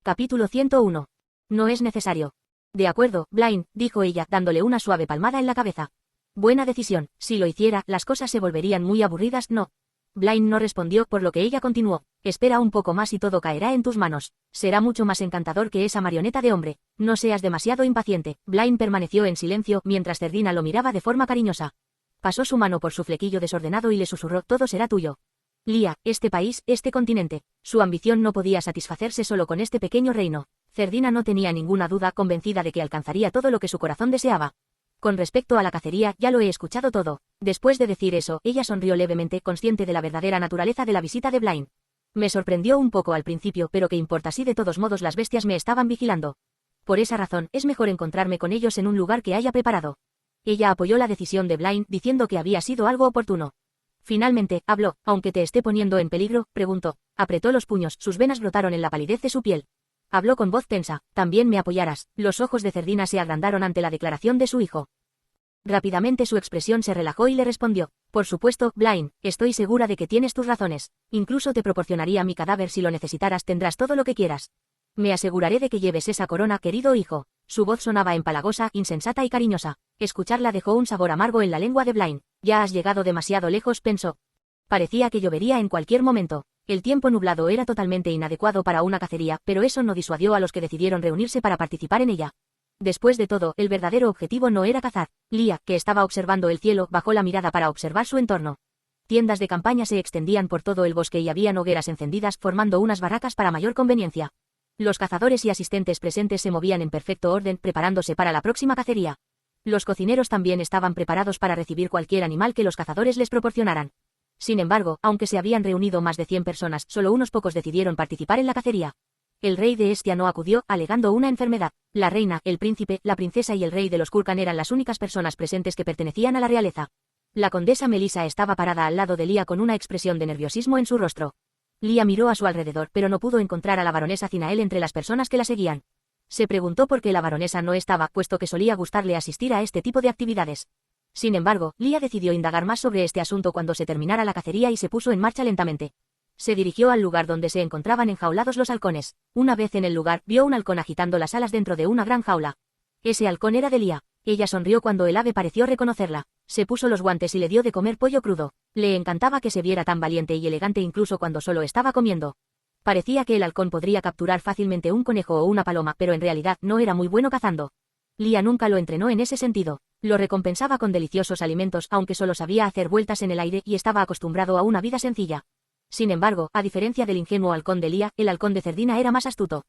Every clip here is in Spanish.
Capítulo 101. No es necesario. De acuerdo, Blaine, dijo ella, dándole una suave palmada en la cabeza. Buena decisión, si lo hiciera, las cosas se volverían muy aburridas, ¿no? Blaine no respondió, por lo que ella continuó. Espera un poco más y todo caerá en tus manos. Será mucho más encantador que esa marioneta de hombre. No seas demasiado impaciente. Blaine permaneció en silencio, mientras Cerdina lo miraba de forma cariñosa. Pasó su mano por su flequillo desordenado y le susurró, todo será tuyo. Lía, este país, este continente. Su ambición no podía satisfacerse solo con este pequeño reino. Cerdina no tenía ninguna duda, convencida de que alcanzaría todo lo que su corazón deseaba. Con respecto a la cacería, ya lo he escuchado todo. Después de decir eso, ella sonrió levemente, consciente de la verdadera naturaleza de la visita de Blaine. Me sorprendió un poco al principio, pero qué importa si de todos modos las bestias me estaban vigilando. Por esa razón, es mejor encontrarme con ellos en un lugar que haya preparado. Ella apoyó la decisión de Blaine, diciendo que había sido algo oportuno. Finalmente, habló, aunque te esté poniendo en peligro, preguntó. Apretó los puños, sus venas brotaron en la palidez de su piel. Habló con voz tensa, también me apoyarás. Los ojos de Cerdina se agrandaron ante la declaración de su hijo. Rápidamente su expresión se relajó y le respondió. Por supuesto, Blaine, estoy segura de que tienes tus razones. Incluso te proporcionaría mi cadáver si lo necesitaras, tendrás todo lo que quieras. Me aseguraré de que lleves esa corona, querido hijo. Su voz sonaba empalagosa, insensata y cariñosa. Escucharla dejó un sabor amargo en la lengua de Blaine. Ya has llegado demasiado lejos, pensó. Parecía que llovería en cualquier momento. El tiempo nublado era totalmente inadecuado para una cacería, pero eso no disuadió a los que decidieron reunirse para participar en ella. Después de todo, el verdadero objetivo no era cazar. Lía, que estaba observando el cielo, bajó la mirada para observar su entorno. Tiendas de campaña se extendían por todo el bosque y habían hogueras encendidas, formando unas barracas para mayor conveniencia. Los cazadores y asistentes presentes se movían en perfecto orden, preparándose para la próxima cacería. Los cocineros también estaban preparados para recibir cualquier animal que los cazadores les proporcionaran. Sin embargo, aunque se habían reunido más de 100 personas, solo unos pocos decidieron participar en la cacería. El rey de Estia no acudió, alegando una enfermedad. La reina, el príncipe, la princesa y el rey de los Kurkan eran las únicas personas presentes que pertenecían a la realeza. La condesa Melissa estaba parada al lado de Lía con una expresión de nerviosismo en su rostro. Lía miró a su alrededor, pero no pudo encontrar a la baronesa Zinael entre las personas que la seguían. Se preguntó por qué la baronesa no estaba, puesto que solía gustarle asistir a este tipo de actividades. Sin embargo, Lía decidió indagar más sobre este asunto cuando se terminara la cacería y se puso en marcha lentamente. Se dirigió al lugar donde se encontraban enjaulados los halcones. Una vez en el lugar, vio un halcón agitando las alas dentro de una gran jaula. Ese halcón era de Lía. Ella sonrió cuando el ave pareció reconocerla. Se puso los guantes y le dio de comer pollo crudo. Le encantaba que se viera tan valiente y elegante incluso cuando solo estaba comiendo. Parecía que el halcón podría capturar fácilmente un conejo o una paloma, pero en realidad no era muy bueno cazando. Lía nunca lo entrenó en ese sentido. Lo recompensaba con deliciosos alimentos, aunque solo sabía hacer vueltas en el aire y estaba acostumbrado a una vida sencilla. Sin embargo, a diferencia del ingenuo halcón de Lía, el halcón de Cerdina era más astuto.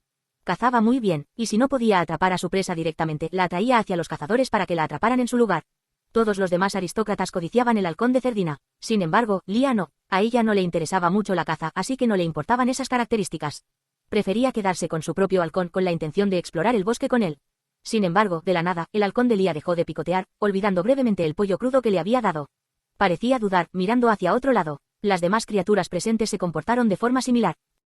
Cazaba muy bien, y si no podía atrapar a su presa directamente, la atraía hacia los cazadores para que la atraparan en su lugar. Todos los demás aristócratas codiciaban el halcón de Cerdina. Sin embargo, Lía no. A ella no le interesaba mucho la caza, así que no le importaban esas características. Prefería quedarse con su propio halcón con la intención de explorar el bosque con él. Sin embargo, de la nada, el halcón de Lía dejó de picotear, olvidando brevemente el pollo crudo que le había dado. Parecía dudar, mirando hacia otro lado. Las demás criaturas presentes se comportaron de forma similar.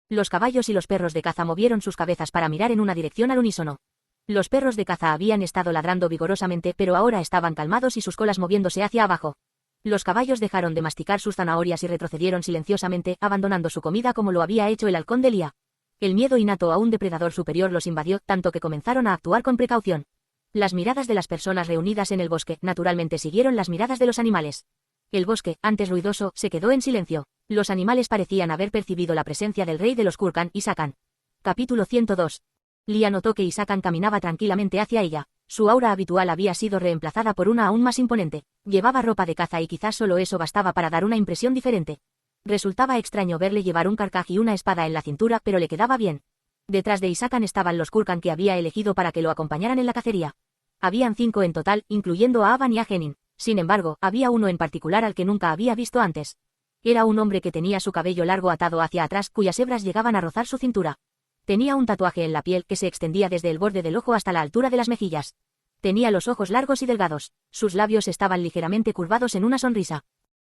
Los caballos y los perros de caza movieron sus cabezas para mirar en una dirección al unísono. Los perros de caza habían estado ladrando vigorosamente, pero ahora estaban calmados y sus colas moviéndose hacia abajo. Los caballos dejaron de masticar sus zanahorias y retrocedieron silenciosamente, abandonando su comida como lo había hecho el halcón de Lía. El miedo innato a un depredador superior los invadió, tanto que comenzaron a actuar con precaución. Las miradas de las personas reunidas en el bosque, naturalmente siguieron las miradas de los animales. El bosque, antes ruidoso, se quedó en silencio. Los animales parecían haber percibido la presencia del rey de los Kurkan, Isakan. Capítulo 102. Lía notó que Isakan caminaba tranquilamente hacia ella. Su aura habitual había sido reemplazada por una aún más imponente. Llevaba ropa de caza y quizás solo eso bastaba para dar una impresión diferente. Resultaba extraño verle llevar un carcaj y una espada en la cintura, pero le quedaba bien. Detrás de Isakan estaban los Kurkan que había elegido para que lo acompañaran en la cacería. Habían 5 en total, incluyendo a Avan y a Genin. Sin embargo, había uno en particular al que nunca había visto antes. Era un hombre que tenía su cabello largo atado hacia atrás, cuyas hebras llegaban a rozar su cintura. Tenía un tatuaje en la piel que se extendía desde el borde del ojo hasta la altura de las mejillas. Tenía los ojos largos y delgados. Sus labios estaban ligeramente curvados en una sonrisa.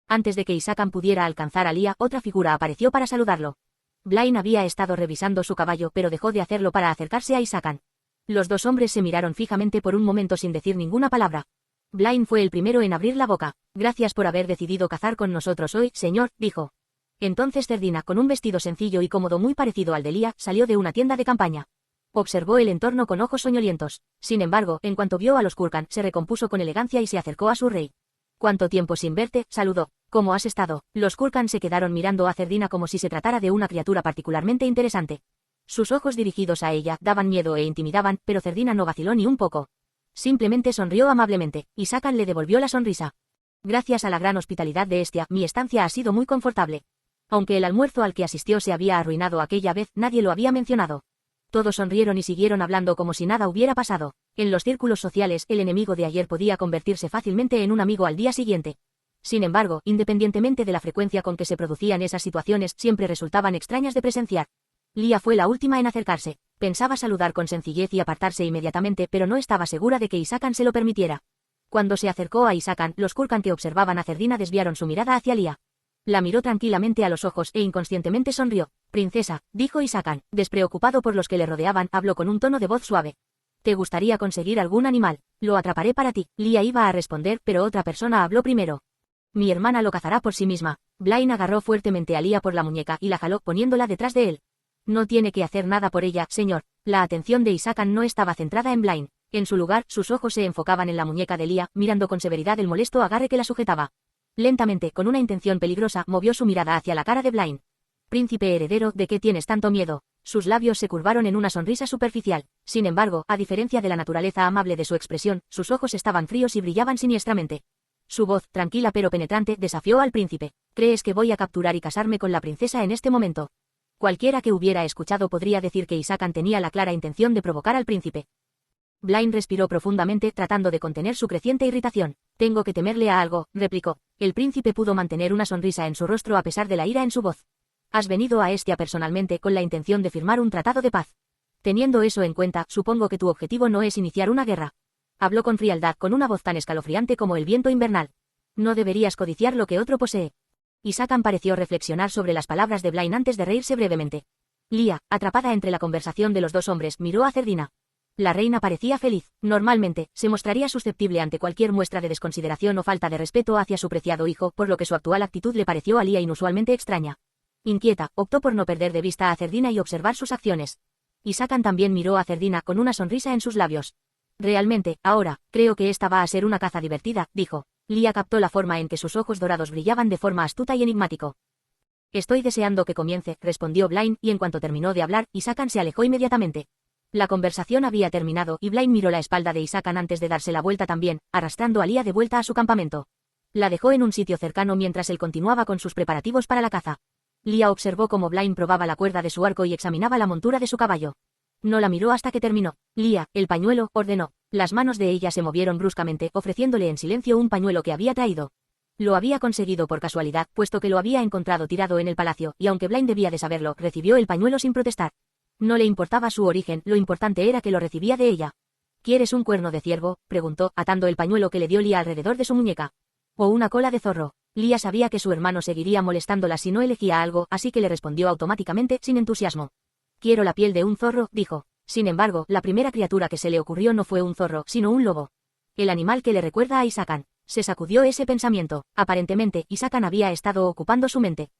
Antes de que Isakan pudiera alcanzar a Lía, otra figura apareció para saludarlo. Blaine había estado revisando su caballo, pero dejó de hacerlo para acercarse a Isakan. Los dos hombres se miraron fijamente por un momento sin decir ninguna palabra. Blaine fue el primero en abrir la boca. Gracias por haber decidido cazar con nosotros hoy, señor, dijo. Entonces Cerdina, con un vestido sencillo y cómodo muy parecido al de Lía, salió de una tienda de campaña. Observó el entorno con ojos soñolientos. Sin embargo, en cuanto vio a los Kurkan, se recompuso con elegancia y se acercó a su rey. «¿Cuánto tiempo sin verte?», saludó. «¿Cómo has estado?». Los Kurkan se quedaron mirando a Cerdina como si se tratara de una criatura particularmente interesante. Sus ojos dirigidos a ella daban miedo e intimidaban, pero Cerdina no vaciló ni un poco. Simplemente sonrió amablemente, y Sakan le devolvió la sonrisa. «Gracias a la gran hospitalidad de Estia, mi estancia ha sido muy confortable». Aunque el almuerzo al que asistió se había arruinado aquella vez, nadie lo había mencionado. Todos sonrieron y siguieron hablando como si nada hubiera pasado. En los círculos sociales, el enemigo de ayer podía convertirse fácilmente en un amigo al día siguiente. Sin embargo, independientemente de la frecuencia con que se producían esas situaciones, siempre resultaban extrañas de presenciar. Lia fue la última en acercarse. Pensaba saludar con sencillez y apartarse inmediatamente, pero no estaba segura de que Isakan se lo permitiera. Cuando se acercó a Isakan, los Kurkan que observaban a Cerdina desviaron su mirada hacia Lia. La miró tranquilamente a los ojos e inconscientemente sonrió. «Princesa», dijo Isakan, despreocupado por los que le rodeaban, habló con un tono de voz suave. «¿Te gustaría conseguir algún animal? Lo atraparé para ti». Lia iba a responder, pero otra persona habló primero. «Mi hermana lo cazará por sí misma». Blaine agarró fuertemente a Lia por la muñeca y la jaló, poniéndola detrás de él. «No tiene que hacer nada por ella, señor». La atención de Isakan no estaba centrada en Blaine. En su lugar, sus ojos se enfocaban en la muñeca de Lia, mirando con severidad el molesto agarre que la sujetaba. Lentamente, con una intención peligrosa, movió su mirada hacia la cara de Blaine. «Príncipe heredero, ¿de qué tienes tanto miedo?». Sus labios se curvaron en una sonrisa superficial. Sin embargo, a diferencia de la naturaleza amable de su expresión, sus ojos estaban fríos y brillaban siniestramente. Su voz, tranquila pero penetrante, desafió al príncipe. «¿Crees que voy a capturar y casarme con la princesa en este momento?». Cualquiera que hubiera escuchado podría decir que Isakan tenía la clara intención de provocar al príncipe. Blaine respiró profundamente, tratando de contener su creciente irritación. «Tengo que temerle a algo», replicó. El príncipe pudo mantener una sonrisa en su rostro a pesar de la ira en su voz. «Has venido a Estia personalmente con la intención de firmar un tratado de paz. Teniendo eso en cuenta, supongo que tu objetivo no es iniciar una guerra». Habló con frialdad, con una voz tan escalofriante como el viento invernal. «No deberías codiciar lo que otro posee». Isakan pareció reflexionar sobre las palabras de Blaine antes de reírse brevemente. Lia, atrapada entre la conversación de los dos hombres, miró a Cerdina. La reina parecía feliz. Normalmente, se mostraría susceptible ante cualquier muestra de desconsideración o falta de respeto hacia su preciado hijo, por lo que su actual actitud le pareció a Lia inusualmente extraña. Inquieta, optó por no perder de vista a Cerdina y observar sus acciones. Isakan también miró a Cerdina con una sonrisa en sus labios. «Realmente, ahora, creo que esta va a ser una caza divertida», dijo. Lia captó la forma en que sus ojos dorados brillaban de forma astuta y enigmático. «Estoy deseando que comience», respondió Blaine, y en cuanto terminó de hablar, Isakan se alejó inmediatamente. La conversación había terminado y Blaine miró la espalda de Isakan antes de darse la vuelta también, arrastrando a Lia de vuelta a su campamento. La dejó en un sitio cercano mientras él continuaba con sus preparativos para la caza. Lia observó cómo Blaine probaba la cuerda de su arco y examinaba la montura de su caballo. No la miró hasta que terminó. «Lia, el pañuelo», ordenó. Las manos de ella se movieron bruscamente, ofreciéndole en silencio un pañuelo que había traído. Lo había conseguido por casualidad, puesto que lo había encontrado tirado en el palacio, y aunque Blaine debía de saberlo, recibió el pañuelo sin protestar. No le importaba su origen, lo importante era que lo recibía de ella. «¿Quieres un cuerno de ciervo?», preguntó, atando el pañuelo que le dio Lia alrededor de su muñeca. «¿O una cola de zorro?». Lia sabía que su hermano seguiría molestándola si no elegía algo, así que le respondió automáticamente, sin entusiasmo. «Quiero la piel de un zorro», dijo. Sin embargo, la primera criatura que se le ocurrió no fue un zorro, sino un lobo. El animal que le recuerda a Isakan. Se sacudió ese pensamiento. Aparentemente, Isakan había estado ocupando su mente.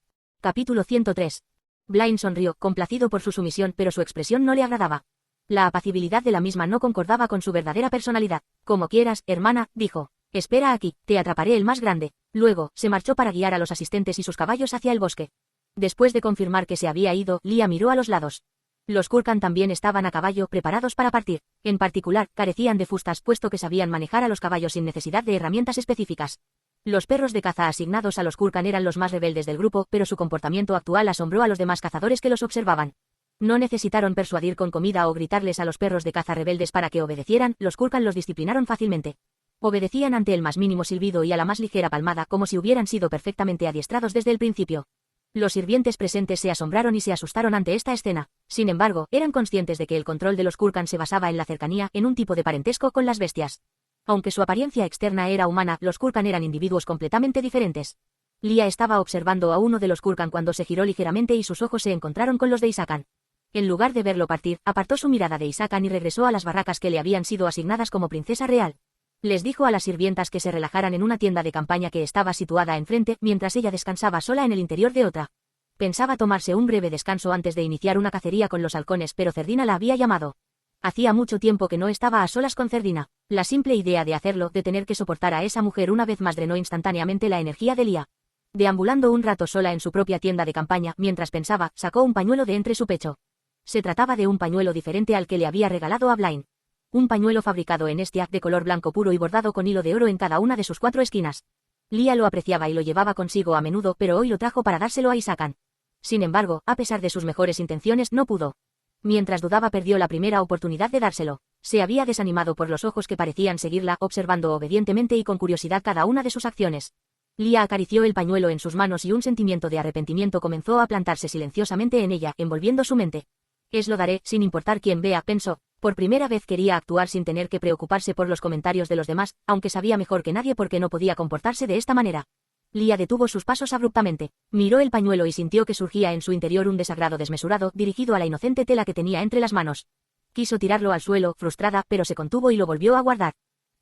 Capítulo 103. Blaine sonrió, complacido por su sumisión, pero su expresión no le agradaba. La apacibilidad de la misma no concordaba con su verdadera personalidad. «Como quieras, hermana», dijo. «Espera aquí, te atraparé el más grande». Luego, se marchó para guiar a los asistentes y sus caballos hacia el bosque. Después de confirmar que se había ido, Lia miró a los lados. Los Kurkan también estaban a caballo, preparados para partir. En particular, carecían de fustas, puesto que sabían manejar a los caballos sin necesidad de herramientas específicas. Los perros de caza asignados a los Kurkan eran los más rebeldes del grupo, pero su comportamiento actual asombró a los demás cazadores que los observaban. No necesitaron persuadir con comida o gritarles a los perros de caza rebeldes para que obedecieran, los Kurkan los disciplinaron fácilmente. Obedecían ante el más mínimo silbido y a la más ligera palmada, como si hubieran sido perfectamente adiestrados desde el principio. Los sirvientes presentes se asombraron y se asustaron ante esta escena. Sin embargo, eran conscientes de que el control de los Kurkan se basaba en la cercanía, en un tipo de parentesco con las bestias. Aunque su apariencia externa era humana, los Kurkan eran individuos completamente diferentes. Lia estaba observando a uno de los Kurkan cuando se giró ligeramente y sus ojos se encontraron con los de Isakan. En lugar de verlo partir, apartó su mirada de Isakan y regresó a las barracas que le habían sido asignadas como princesa real. Les dijo a las sirvientas que se relajaran en una tienda de campaña que estaba situada enfrente, mientras ella descansaba sola en el interior de otra. Pensaba tomarse un breve descanso antes de iniciar una cacería con los halcones, pero Cerdina la había llamado. Hacía mucho tiempo que no estaba a solas con Cerdina. La simple idea de hacerlo, de tener que soportar a esa mujer una vez más drenó instantáneamente la energía de Lia. Deambulando un rato sola en su propia tienda de campaña, mientras pensaba, sacó un pañuelo de entre su pecho. Se trataba de un pañuelo diferente al que le había regalado a Blaine. Un pañuelo fabricado en Estia, de color blanco puro y bordado con hilo de oro en cada una de sus 4 esquinas. Lia lo apreciaba y lo llevaba consigo a menudo, pero hoy lo trajo para dárselo a Isakan. Sin embargo, a pesar de sus mejores intenciones, no pudo. Mientras dudaba, perdió la primera oportunidad de dárselo. Se había desanimado por los ojos que parecían seguirla, observando obedientemente y con curiosidad cada una de sus acciones. Lia acarició el pañuelo en sus manos y un sentimiento de arrepentimiento comenzó a plantarse silenciosamente en ella, envolviendo su mente. Lo daré, sin importar quién vea, pensó. Por primera vez quería actuar sin tener que preocuparse por los comentarios de los demás, aunque sabía mejor que nadie por qué no podía comportarse de esta manera. Lia detuvo sus pasos abruptamente, miró el pañuelo y sintió que surgía en su interior un desagrado desmesurado, dirigido a la inocente tela que tenía entre las manos. Quiso tirarlo al suelo, frustrada, pero se contuvo y lo volvió a guardar.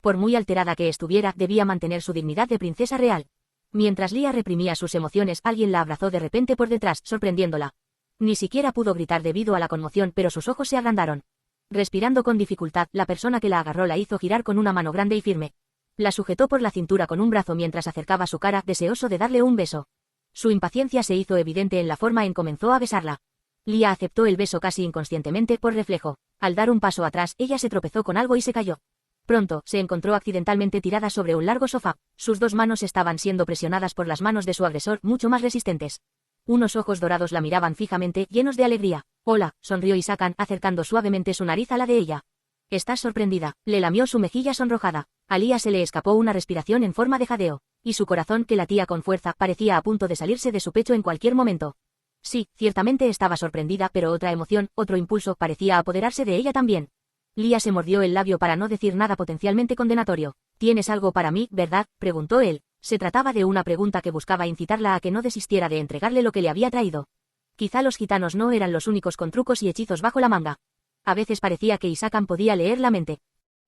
Por muy alterada que estuviera, debía mantener su dignidad de princesa real. Mientras Lia reprimía sus emociones, alguien la abrazó de repente por detrás, sorprendiéndola. Ni siquiera pudo gritar debido a la conmoción, pero sus ojos se agrandaron. Respirando con dificultad, la persona que la agarró la hizo girar con una mano grande y firme. La sujetó por la cintura con un brazo mientras acercaba su cara, deseoso de darle un beso. Su impaciencia se hizo evidente en la forma en que comenzó a besarla. Lia aceptó el beso casi inconscientemente, por reflejo. Al dar un paso atrás, ella se tropezó con algo y se cayó. Pronto, se encontró accidentalmente tirada sobre un largo sofá. Sus 2 manos estaban siendo presionadas por las manos de su agresor, mucho más resistentes. Unos ojos dorados la miraban fijamente, llenos de alegría. «Hola», sonrió Isakan, acercando suavemente su nariz a la de ella. «¿Estás sorprendida?», le lamió su mejilla sonrojada. A Lia se le escapó una respiración en forma de jadeo, y su corazón, que latía con fuerza, parecía a punto de salirse de su pecho en cualquier momento. Sí, ciertamente estaba sorprendida, pero otra emoción, otro impulso, parecía apoderarse de ella también. Lia se mordió el labio para no decir nada potencialmente condenatorio. «¿Tienes algo para mí, verdad?», preguntó él. Se trataba de una pregunta que buscaba incitarla a que no desistiera de entregarle lo que le había traído. Quizá los gitanos no eran los únicos con trucos y hechizos bajo la manga. A veces parecía que Isakan podía leer la mente.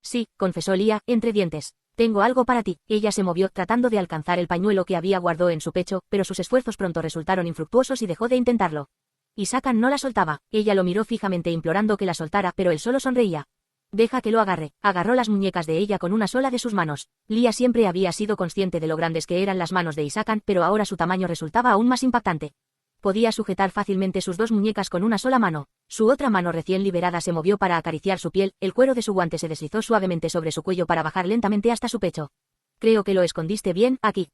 «Sí», confesó Lia, entre dientes. «Tengo algo para ti». Ella se movió, tratando de alcanzar el pañuelo que había guardado en su pecho, pero sus esfuerzos pronto resultaron infructuosos y dejó de intentarlo. Isakan no la soltaba. Ella lo miró fijamente implorando que la soltara, pero él solo sonreía. «Deja que lo agarre». Agarró las muñecas de ella con una sola de sus manos. Lia siempre había sido consciente de lo grandes que eran las manos de Isakan, pero ahora su tamaño resultaba aún más impactante. Podía sujetar fácilmente sus 2 muñecas con una sola mano. Su otra mano recién liberada se movió para acariciar su piel, el cuero de su guante se deslizó suavemente sobre su cuello para bajar lentamente hasta su pecho. «Creo que lo escondiste bien, aquí».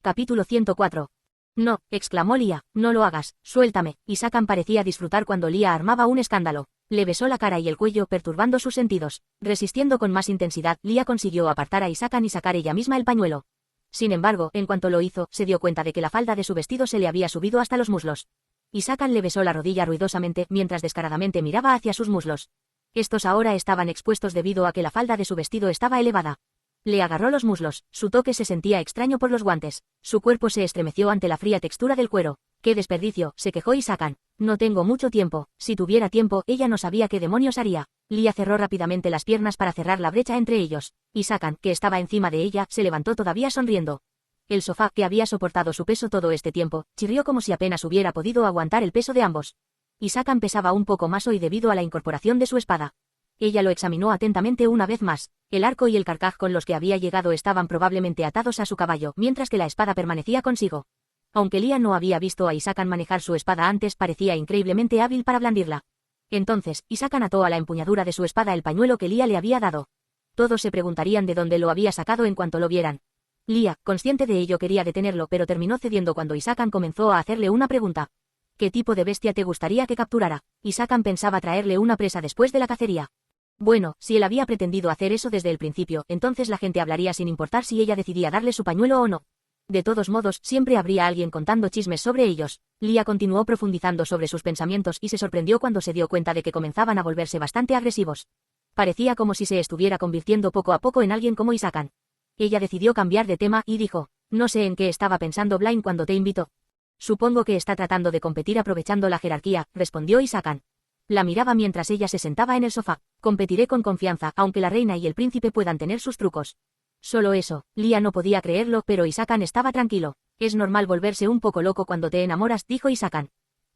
Capítulo 104. «No», exclamó Lia, «no lo hagas, suéltame». Isakan parecía disfrutar cuando Lia armaba un escándalo. Le besó la cara y el cuello, perturbando sus sentidos. Resistiendo con más intensidad, Lia consiguió apartar a Isakan y sacar ella misma el pañuelo. Sin embargo, en cuanto lo hizo, se dio cuenta de que la falda de su vestido se le había subido hasta los muslos. Isakan le besó la rodilla ruidosamente, mientras descaradamente miraba hacia sus muslos. Estos ahora estaban expuestos debido a que la falda de su vestido estaba elevada. Le agarró los muslos, su toque se sentía extraño por los guantes. Su cuerpo se estremeció ante la fría textura del cuero. «¡Qué desperdicio!», se quejó Isakan. «No tengo mucho tiempo». Si tuviera tiempo, ella no sabía qué demonios haría. Lia cerró rápidamente las piernas para cerrar la brecha entre ellos. Isakan, que estaba encima de ella, se levantó todavía sonriendo. El sofá, que había soportado su peso todo este tiempo, chirrió como si apenas hubiera podido aguantar el peso de ambos. Isakan pesaba un poco más hoy debido a la incorporación de su espada. Ella lo examinó atentamente una vez más. El arco y el carcaj con los que había llegado estaban probablemente atados a su caballo, mientras que la espada permanecía consigo. Aunque Lia no había visto a Isakan manejar su espada antes, parecía increíblemente hábil para blandirla. Entonces, Isakan ató a la empuñadura de su espada el pañuelo que Lia le había dado. Todos se preguntarían de dónde lo había sacado en cuanto lo vieran. Lia, consciente de ello, quería detenerlo, pero terminó cediendo cuando Isakan comenzó a hacerle una pregunta. ¿Qué tipo de bestia te gustaría que capturara? Isakan pensaba traerle una presa después de la cacería. Bueno, si él había pretendido hacer eso desde el principio, entonces la gente hablaría sin importar si ella decidía darle su pañuelo o no. De todos modos, siempre habría alguien contando chismes sobre ellos. Lia continuó profundizando sobre sus pensamientos y se sorprendió cuando se dio cuenta de que comenzaban a volverse bastante agresivos. Parecía como si se estuviera convirtiendo poco a poco en alguien como Isakan. Ella decidió cambiar de tema y dijo: «No sé en qué estaba pensando Blaine cuando te invitó». «Supongo que está tratando de competir aprovechando la jerarquía», respondió Isakan. La miraba mientras ella se sentaba en el sofá. «Competiré con confianza, aunque la reina y el príncipe puedan tener sus trucos». Solo eso. Lia no podía creerlo, pero Isakan estaba tranquilo. «Es normal volverse un poco loco cuando te enamoras», dijo Isakan.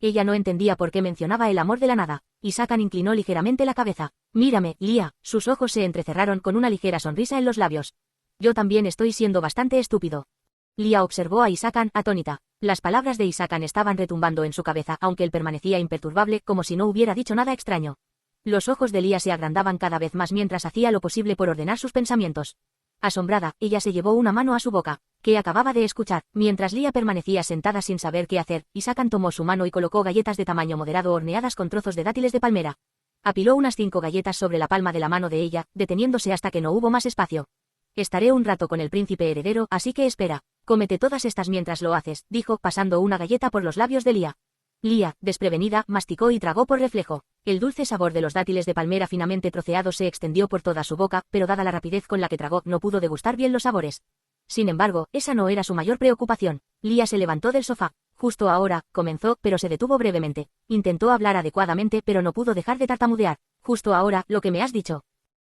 Ella no entendía por qué mencionaba el amor de la nada. Hisakan inclinó ligeramente la cabeza. Mírame, Lia. Sus ojos se entrecerraron con una ligera sonrisa en los labios. Yo también estoy siendo bastante estúpido. Lia observó a Hisakan, atónita. Las palabras de Hisakan estaban retumbando en su cabeza, aunque él permanecía imperturbable, como si no hubiera dicho nada extraño. Los ojos de Lia se agrandaban cada vez más mientras hacía lo posible por ordenar sus pensamientos. Asombrada, ella se llevó una mano a su boca, que acababa de escuchar. Mientras Lia permanecía sentada sin saber qué hacer, Hisakan tomó su mano y colocó galletas de tamaño moderado horneadas con trozos de dátiles de palmera. Apiló unas 5 galletas sobre la palma de la mano de ella, deteniéndose hasta que no hubo más espacio. Estaré un rato con el príncipe heredero, así que espera. Cómete todas estas mientras lo haces, dijo, pasando una galleta por los labios de Lia. Lia, desprevenida, masticó y tragó por reflejo. El dulce sabor de los dátiles de palmera finamente troceados se extendió por toda su boca, pero dada la rapidez con la que tragó, no pudo degustar bien los sabores. Sin embargo, esa no era su mayor preocupación. Lia se levantó del sofá. Justo ahora, comenzó, pero se detuvo brevemente. Intentó hablar adecuadamente, pero no pudo dejar de tartamudear. Justo ahora, lo que me has dicho.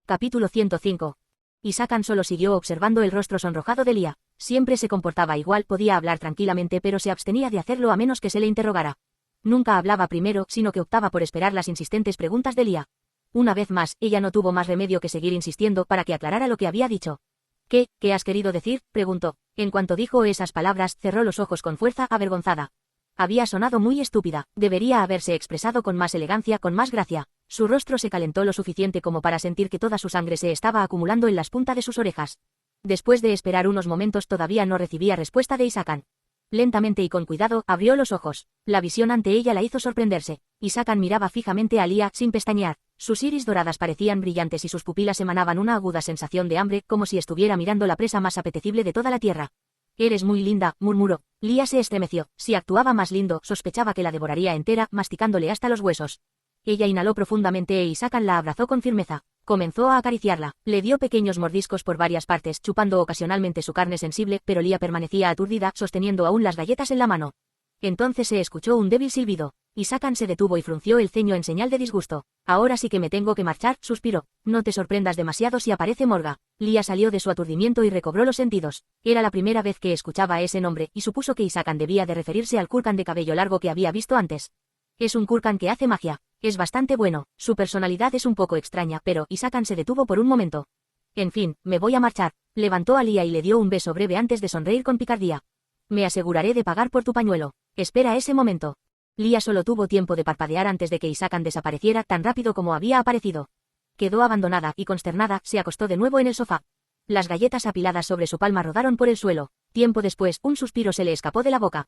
Capítulo 105. Hisakan solo siguió observando el rostro sonrojado de Lia. Siempre se comportaba igual, podía hablar tranquilamente, pero se abstenía de hacerlo a menos que se le interrogara. Nunca hablaba primero, sino que optaba por esperar las insistentes preguntas de Lia. Una vez más, ella no tuvo más remedio que seguir insistiendo para que aclarara lo que había dicho. ¿Qué has querido decir?, preguntó. En cuanto dijo esas palabras, cerró los ojos con fuerza, avergonzada. Había sonado muy estúpida, debería haberse expresado con más elegancia, con más gracia. Su rostro se calentó lo suficiente como para sentir que toda su sangre se estaba acumulando en las puntas de sus orejas. Después de esperar unos momentos todavía no recibía respuesta de Hisakan. Lentamente y con cuidado, abrió los ojos. La visión ante ella la hizo sorprenderse. Hisakan miraba fijamente a Lia, sin pestañear. Sus iris doradas parecían brillantes y sus pupilas emanaban una aguda sensación de hambre, como si estuviera mirando la presa más apetecible de toda la tierra. «Eres muy linda», murmuró. Lia se estremeció. Si actuaba más lindo, sospechaba que la devoraría entera, masticándole hasta los huesos. Ella inhaló profundamente e Hisakan la abrazó con firmeza. Comenzó a acariciarla. Le dio pequeños mordiscos por varias partes, chupando ocasionalmente su carne sensible, pero Lia permanecía aturdida, sosteniendo aún las galletas en la mano. Entonces se escuchó un débil silbido. Hisakan se detuvo y frunció el ceño en señal de disgusto. «Ahora sí que me tengo que marchar», suspiró. «No te sorprendas demasiado si aparece Morga». Lia salió de su aturdimiento y recobró los sentidos. Era la primera vez que escuchaba ese nombre, y supuso que Hisakan debía de referirse al Kurkan de cabello largo que había visto antes. «Es un Kurkan que hace magia. Es bastante bueno. Su personalidad es un poco extraña, pero...» Hisakan se detuvo por un momento. «En fin, me voy a marchar». Levantó a Lia y le dio un beso breve antes de sonreír con picardía. «Me aseguraré de pagar por tu pañuelo. Espera ese momento». Lia solo tuvo tiempo de parpadear antes de que Hisakan desapareciera tan rápido como había aparecido. Quedó abandonada y consternada, se acostó de nuevo en el sofá. Las galletas apiladas sobre su palma rodaron por el suelo. Tiempo después, un suspiro se le escapó de la boca.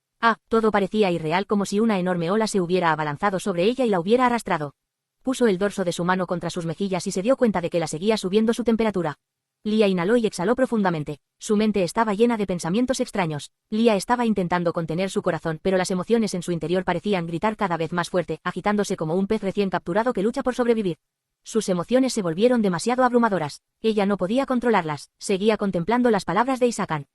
Todo parecía irreal, como si una enorme ola se hubiera abalanzado sobre ella y la hubiera arrastrado. Puso el dorso de su mano contra sus mejillas y se dio cuenta de que la seguía subiendo su temperatura. Lia inhaló y exhaló profundamente. Su mente estaba llena de pensamientos extraños. Lia estaba intentando contener su corazón, pero las emociones en su interior parecían gritar cada vez más fuerte, agitándose como un pez recién capturado que lucha por sobrevivir. Sus emociones se volvieron demasiado abrumadoras. Ella no podía controlarlas. Seguía contemplando las palabras de Hisakan.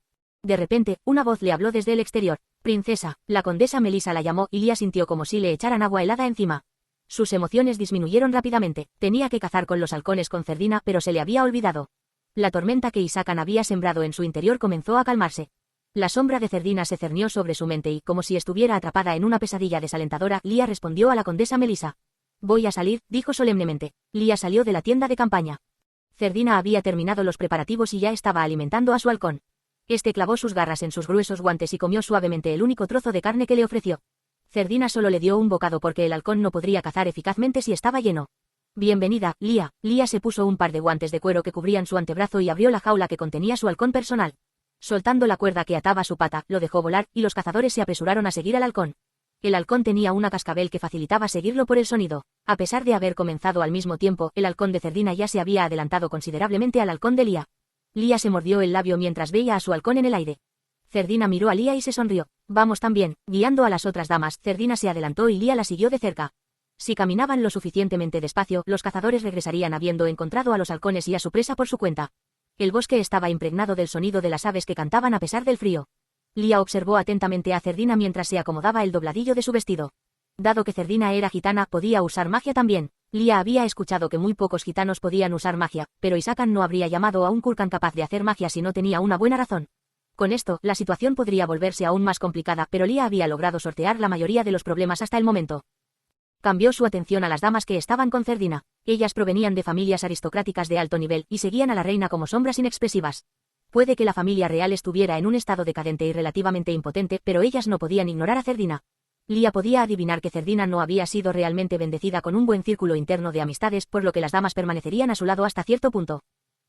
De repente, una voz le habló desde el exterior. «Princesa», la condesa Melissa la llamó y Lia sintió como si le echaran agua helada encima. Sus emociones disminuyeron rápidamente. Tenía que cazar con los halcones con Cerdina, pero se le había olvidado. La tormenta que Hisakan había sembrado en su interior comenzó a calmarse. La sombra de Cerdina se cernió sobre su mente y, como si estuviera atrapada en una pesadilla desalentadora, Lia respondió a la condesa Melissa. «Voy a salir», dijo solemnemente. Lia salió de la tienda de campaña. Cerdina había terminado los preparativos y ya estaba alimentando a su halcón. Este clavó sus garras en sus gruesos guantes y comió suavemente el único trozo de carne que le ofreció. Cerdina solo le dio un bocado porque el halcón no podría cazar eficazmente si estaba lleno. «Bienvenida, Lia». Lia se puso un par de guantes de cuero que cubrían su antebrazo y abrió la jaula que contenía su halcón personal. Soltando la cuerda que ataba su pata, lo dejó volar, y los cazadores se apresuraron a seguir al halcón. El halcón tenía una cascabel que facilitaba seguirlo por el sonido. A pesar de haber comenzado al mismo tiempo, el halcón de Cerdina ya se había adelantado considerablemente al halcón de Lia. Lia se mordió el labio mientras veía a su halcón en el aire. Cerdina miró a Lia y se sonrió. «Vamos también». Guiando a las otras damas, Cerdina se adelantó y Lia la siguió de cerca. Si caminaban lo suficientemente despacio, los cazadores regresarían habiendo encontrado a los halcones y a su presa por su cuenta. El bosque estaba impregnado del sonido de las aves que cantaban a pesar del frío. Lia observó atentamente a Cerdina mientras se acomodaba el dobladillo de su vestido. Dado que Cerdina era gitana, podía usar magia también. Lia había escuchado que muy pocos gitanos podían usar magia, pero Hisakan no habría llamado a un Kurkan capaz de hacer magia si no tenía una buena razón. Con esto, la situación podría volverse aún más complicada, pero Lia había logrado sortear la mayoría de los problemas hasta el momento. Cambió su atención a las damas que estaban con Cerdina. Ellas provenían de familias aristocráticas de alto nivel y seguían a la reina como sombras inexpresivas. Puede que la familia real estuviera en un estado decadente y relativamente impotente, pero ellas no podían ignorar a Cerdina. Lia podía adivinar que Cerdina no había sido realmente bendecida con un buen círculo interno de amistades, por lo que las damas permanecerían a su lado hasta cierto punto.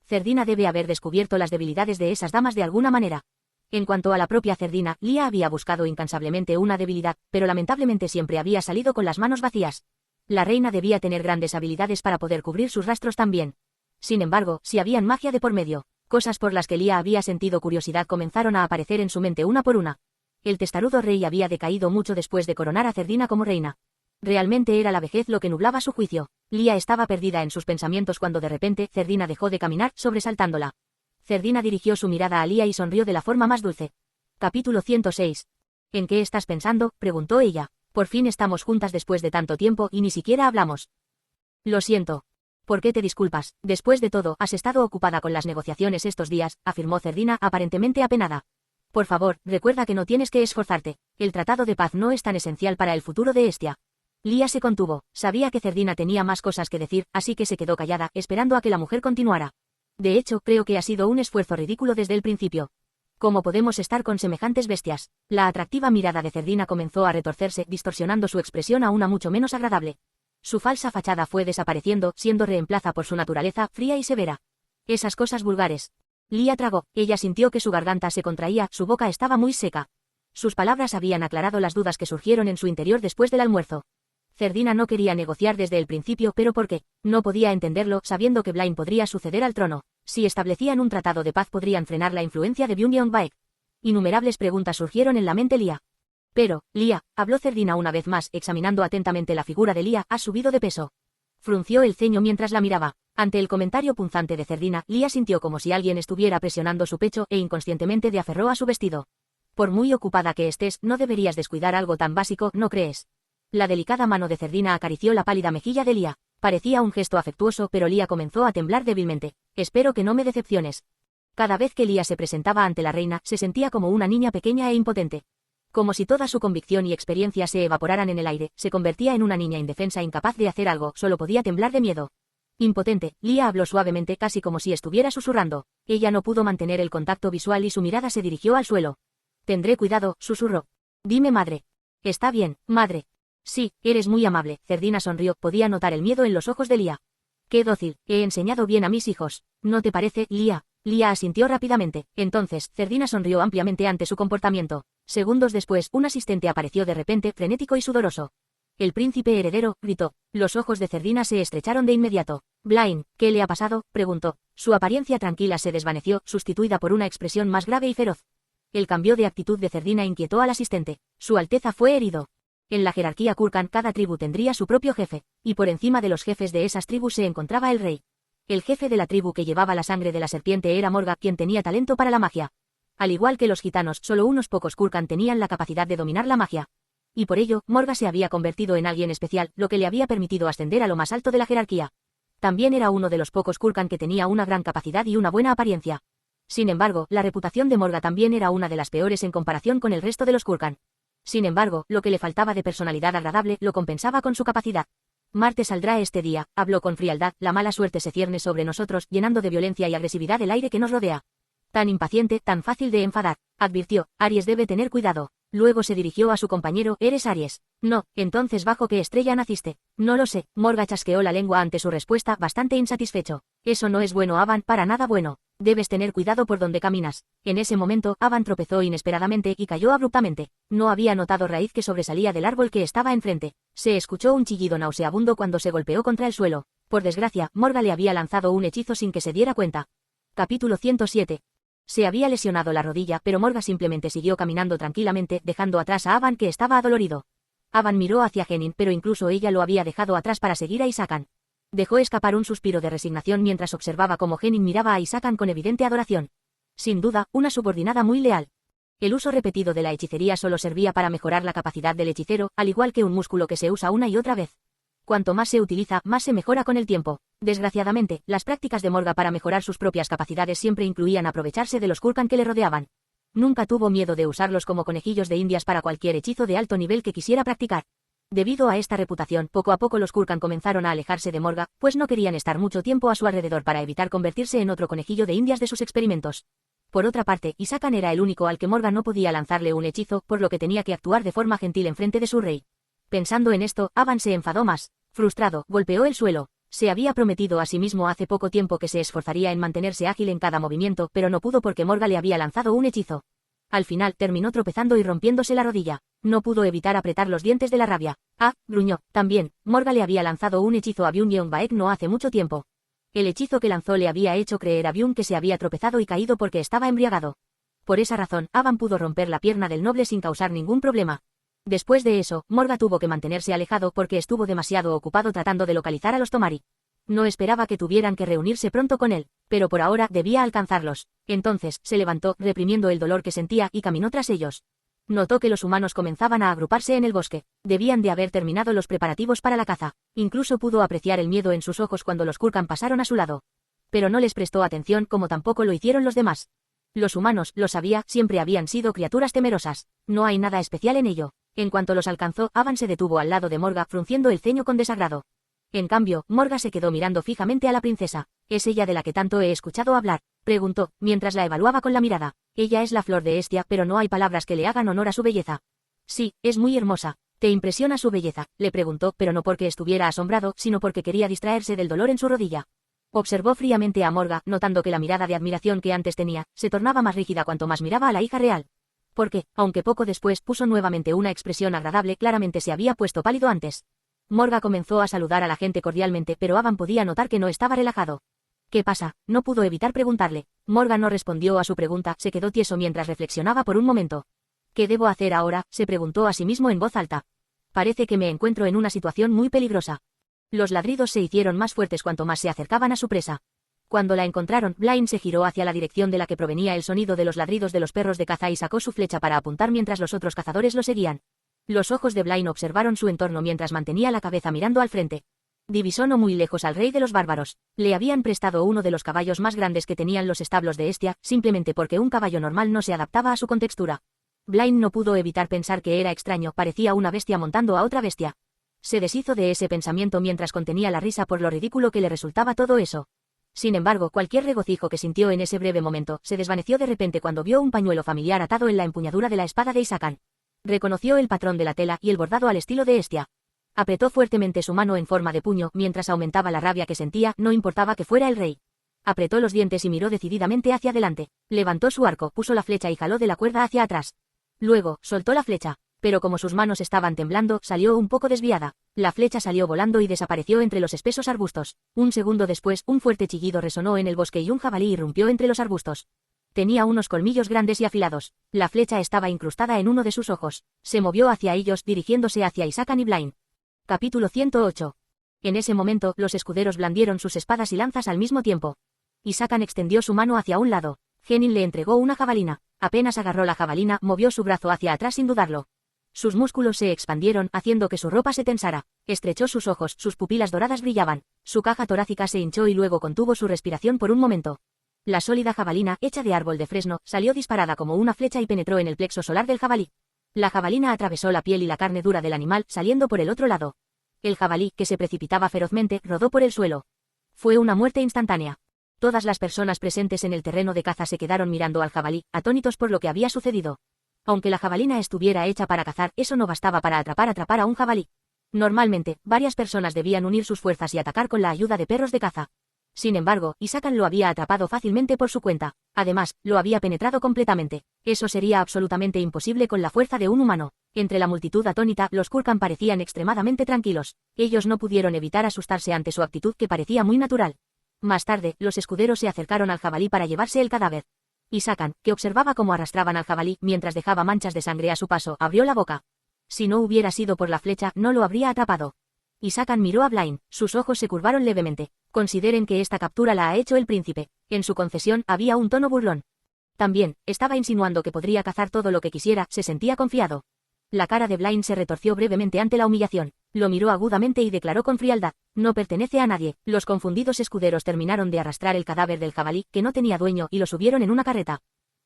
Cerdina debe haber descubierto las debilidades de esas damas de alguna manera. En cuanto a la propia Cerdina, Lia había buscado incansablemente una debilidad, pero lamentablemente siempre había salido con las manos vacías. La reina debía tener grandes habilidades para poder cubrir sus rastros también. Sin embargo, si habían magia de por medio, cosas por las que Lia había sentido curiosidad comenzaron a aparecer en su mente una por una. El testarudo rey había decaído mucho después de coronar a Cerdina como reina. Realmente era la vejez lo que nublaba su juicio. Lia estaba perdida en sus pensamientos cuando de repente Cerdina dejó de caminar, sobresaltándola. Cerdina dirigió su mirada a Lia y sonrió de la forma más dulce. Capítulo 106. ¿En qué estás pensando?, preguntó ella. Por fin estamos juntas después de tanto tiempo y ni siquiera hablamos. Lo siento. ¿Por qué te disculpas? Después de todo, has estado ocupada con las negociaciones estos días, afirmó Cerdina aparentemente apenada. Por favor, recuerda que no tienes que esforzarte. El tratado de paz no es tan esencial para el futuro de Hestia. Lia se contuvo. Sabía que Cerdina tenía más cosas que decir, así que se quedó callada, esperando a que la mujer continuara. De hecho, creo que ha sido un esfuerzo ridículo desde el principio. ¿Cómo podemos estar con semejantes bestias? La atractiva mirada de Cerdina comenzó a retorcerse, distorsionando su expresión a una mucho menos agradable. Su falsa fachada fue desapareciendo, siendo reemplazada por su naturaleza fría y severa. Esas cosas vulgares. Lia tragó. Ella sintió que su garganta se contraía, su boca estaba muy seca. Sus palabras habían aclarado las dudas que surgieron en su interior después del almuerzo. Cerdina no quería negociar desde el principio, pero ¿por qué? No podía entenderlo, sabiendo que Blaine podría suceder al trono. Si establecían un tratado de paz podrían frenar la influencia de Byung-Yeong-baek. Innumerables preguntas surgieron en la mente Lia. Pero, Lia, habló Cerdina una vez más, examinando atentamente la figura de Lia, has subido de peso. Frunció el ceño mientras la miraba. Ante el comentario punzante de Cerdina, Lia sintió como si alguien estuviera presionando su pecho e inconscientemente se aferró a su vestido. Por muy ocupada que estés, no deberías descuidar algo tan básico, ¿no crees? La delicada mano de Cerdina acarició la pálida mejilla de Lia. Parecía un gesto afectuoso, pero Lia comenzó a temblar débilmente. Espero que no me decepciones. Cada vez que Lia se presentaba ante la reina, se sentía como una niña pequeña e impotente. Como si toda su convicción y experiencia se evaporaran en el aire, se convertía en una niña indefensa incapaz de hacer algo, solo podía temblar de miedo. Impotente, Lia habló suavemente, casi como si estuviera susurrando. Ella no pudo mantener el contacto visual y su mirada se dirigió al suelo. Tendré cuidado, susurró. Dime madre. Está bien, madre. Sí, eres muy amable. Cerdina sonrió, podía notar el miedo en los ojos de Lia. Qué dócil, he enseñado bien a mis hijos. ¿No te parece, Lia? Lia asintió rápidamente. Entonces, Cerdina sonrió ampliamente ante su comportamiento. Segundos después, un asistente apareció de repente, frenético y sudoroso. El príncipe heredero, gritó. Los ojos de Cerdina se estrecharon de inmediato. Blaine, ¿qué le ha pasado?, preguntó. Su apariencia tranquila se desvaneció, sustituida por una expresión más grave y feroz. El cambio de actitud de Cerdina inquietó al asistente. Su Alteza fue herido. En la jerarquía Kurkan cada tribu tendría su propio jefe, y por encima de los jefes de esas tribus se encontraba el rey. El jefe de la tribu que llevaba la sangre de la serpiente era Morga, quien tenía talento para la magia. Al igual que los gitanos, solo unos pocos Kurkan tenían la capacidad de dominar la magia. Y por ello, Morga se había convertido en alguien especial, lo que le había permitido ascender a lo más alto de la jerarquía. También era uno de los pocos Kurkan que tenía una gran capacidad y una buena apariencia. Sin embargo, la reputación de Morga también era una de las peores en comparación con el resto de los Kurkan. Sin embargo, lo que le faltaba de personalidad agradable lo compensaba con su capacidad. Marte saldrá este día, habló con frialdad, la mala suerte se cierne sobre nosotros, llenando de violencia y agresividad el aire que nos rodea. Tan impaciente, tan fácil de enfadar, advirtió. Aries debe tener cuidado. Luego se dirigió a su compañero. ¿Eres Aries? No. Entonces ¿bajo qué estrella naciste? No lo sé. Morga chasqueó la lengua ante su respuesta, bastante insatisfecho. Eso no es bueno, Avan, para nada bueno. Debes tener cuidado por donde caminas. En ese momento, Avan tropezó inesperadamente y cayó abruptamente. No había notado raíz que sobresalía del árbol que estaba enfrente. Se escuchó un chillido nauseabundo cuando se golpeó contra el suelo. Por desgracia, Morga le había lanzado un hechizo sin que se diera cuenta. Capítulo 107. Se había lesionado la rodilla, pero Morga simplemente siguió caminando tranquilamente, dejando atrás a Avan, que estaba adolorido. Avan miró hacia Genin, pero incluso ella lo había dejado atrás para seguir a Isakan. Dejó escapar un suspiro de resignación mientras observaba cómo Genin miraba a Isakan con evidente adoración. Sin duda, una subordinada muy leal. El uso repetido de la hechicería solo servía para mejorar la capacidad del hechicero, al igual que un músculo que se usa una y otra vez. Cuanto más se utiliza, más se mejora con el tiempo. Desgraciadamente, las prácticas de Morga para mejorar sus propias capacidades siempre incluían aprovecharse de los Kurkan que le rodeaban. Nunca tuvo miedo de usarlos como conejillos de indias para cualquier hechizo de alto nivel que quisiera practicar. Debido a esta reputación, poco a poco los Kurkan comenzaron a alejarse de Morga, pues no querían estar mucho tiempo a su alrededor para evitar convertirse en otro conejillo de indias de sus experimentos. Por otra parte, Hisakan era el único al que Morga no podía lanzarle un hechizo, por lo que tenía que actuar de forma gentil en frente de su rey. Pensando en esto, Avan se enfadó más. Frustrado, golpeó el suelo. Se había prometido a sí mismo hace poco tiempo que se esforzaría en mantenerse ágil en cada movimiento, pero no pudo porque Morga le había lanzado un hechizo. Al final, terminó tropezando y rompiéndose la rodilla. No pudo evitar apretar los dientes de la rabia. Ah, gruñó. También, Morga le había lanzado un hechizo a Byung Yeongbaek no hace mucho tiempo. El hechizo que lanzó le había hecho creer a Byung que se había tropezado y caído porque estaba embriagado. Por esa razón, Avan pudo romper la pierna del noble sin causar ningún problema. Después de eso, Morga tuvo que mantenerse alejado porque estuvo demasiado ocupado tratando de localizar a los Tomari. No esperaba que tuvieran que reunirse pronto con él, pero por ahora debía alcanzarlos. Entonces, se levantó, reprimiendo el dolor que sentía, y caminó tras ellos. Notó que los humanos comenzaban a agruparse en el bosque. Debían de haber terminado los preparativos para la caza. Incluso pudo apreciar el miedo en sus ojos cuando los Kurkan pasaron a su lado. Pero no les prestó atención como tampoco lo hicieron los demás. Los humanos, lo sabía, siempre habían sido criaturas temerosas. No hay nada especial en ello. En cuanto los alcanzó, Avan se detuvo al lado de Morga, frunciendo el ceño con desagrado. En cambio, Morga se quedó mirando fijamente a la princesa. ¿Es ella de la que tanto he escuchado hablar?, preguntó, mientras la evaluaba con la mirada. Ella es la flor de Estia, pero no hay palabras que le hagan honor a su belleza. Sí, es muy hermosa. ¿Te impresiona su belleza?, le preguntó, pero no porque estuviera asombrado, sino porque quería distraerse del dolor en su rodilla. Observó fríamente a Morga, notando que la mirada de admiración que antes tenía, se tornaba más rígida cuanto más miraba a la hija real. Porque, aunque poco después puso nuevamente una expresión agradable, claramente se había puesto pálido antes. Morga comenzó a saludar a la gente cordialmente, pero Avan podía notar que no estaba relajado. ¿Qué pasa?, no pudo evitar preguntarle. Morga no respondió a su pregunta, se quedó tieso mientras reflexionaba por un momento. ¿Qué debo hacer ahora?, se preguntó a sí mismo en voz alta. Parece que me encuentro en una situación muy peligrosa. Los ladridos se hicieron más fuertes cuanto más se acercaban a su presa. Cuando la encontraron, Blaine se giró hacia la dirección de la que provenía el sonido de los ladridos de los perros de caza y sacó su flecha para apuntar mientras los otros cazadores lo seguían. Los ojos de Blaine observaron su entorno mientras mantenía la cabeza mirando al frente. Divisó no muy lejos al rey de los bárbaros. Le habían prestado uno de los caballos más grandes que tenían los establos de Estia, simplemente porque un caballo normal no se adaptaba a su contextura. Blaine no pudo evitar pensar que era extraño, parecía una bestia montando a otra bestia. Se deshizo de ese pensamiento mientras contenía la risa por lo ridículo que le resultaba todo eso. Sin embargo, cualquier regocijo que sintió en ese breve momento se desvaneció de repente cuando vio un pañuelo familiar atado en la empuñadura de la espada de Hisakan. Reconoció el patrón de la tela y el bordado al estilo de Estia. Apretó fuertemente su mano en forma de puño mientras aumentaba la rabia que sentía, no importaba que fuera el rey. Apretó los dientes y miró decididamente hacia adelante. Levantó su arco, puso la flecha y jaló de la cuerda hacia atrás. Luego, soltó la flecha. Pero como sus manos estaban temblando, salió un poco desviada. La flecha salió volando y desapareció entre los espesos arbustos. Un segundo después, un fuerte chillido resonó en el bosque y un jabalí irrumpió entre los arbustos. Tenía unos colmillos grandes y afilados. La flecha estaba incrustada en uno de sus ojos. Se movió hacia ellos, dirigiéndose hacia Hisakan y Blaine. Capítulo 108. En ese momento, los escuderos blandieron sus espadas y lanzas al mismo tiempo. Hisakan extendió su mano hacia un lado. Genin le entregó una jabalina. Apenas agarró la jabalina, movió su brazo hacia atrás sin dudarlo. Sus músculos se expandieron, haciendo que su ropa se tensara. Estrechó sus ojos, sus pupilas doradas brillaban. Su caja torácica se hinchó y luego contuvo su respiración por un momento. La sólida jabalina, hecha de árbol de fresno, salió disparada como una flecha y penetró en el plexo solar del jabalí. La jabalina atravesó la piel y la carne dura del animal, saliendo por el otro lado. El jabalí, que se precipitaba ferozmente, rodó por el suelo. Fue una muerte instantánea. Todas las personas presentes en el terreno de caza se quedaron mirando al jabalí, atónitos por lo que había sucedido. Aunque la jabalina estuviera hecha para cazar, eso no bastaba para atrapar a un jabalí. Normalmente, varias personas debían unir sus fuerzas y atacar con la ayuda de perros de caza. Sin embargo, Hisakan lo había atrapado fácilmente por su cuenta. Además, lo había penetrado completamente. Eso sería absolutamente imposible con la fuerza de un humano. Entre la multitud atónita, los Kurkan parecían extremadamente tranquilos. Ellos no pudieron evitar asustarse ante su actitud que parecía muy natural. Más tarde, los escuderos se acercaron al jabalí para llevarse el cadáver. Hisakan, que observaba cómo arrastraban al jabalí mientras dejaba manchas de sangre a su paso, abrió la boca. Si no hubiera sido por la flecha, no lo habría atrapado. Hisakan miró a Blaine, sus ojos se curvaron levemente. Consideren que esta captura la ha hecho el príncipe. En su concesión había un tono burlón. También, estaba insinuando que podría cazar todo lo que quisiera, se sentía confiado. La cara de Blaine se retorció brevemente ante la humillación. Lo miró agudamente y declaró con frialdad: no pertenece a nadie. Los confundidos escuderos terminaron de arrastrar el cadáver del jabalí, que no tenía dueño, y lo subieron en una carreta.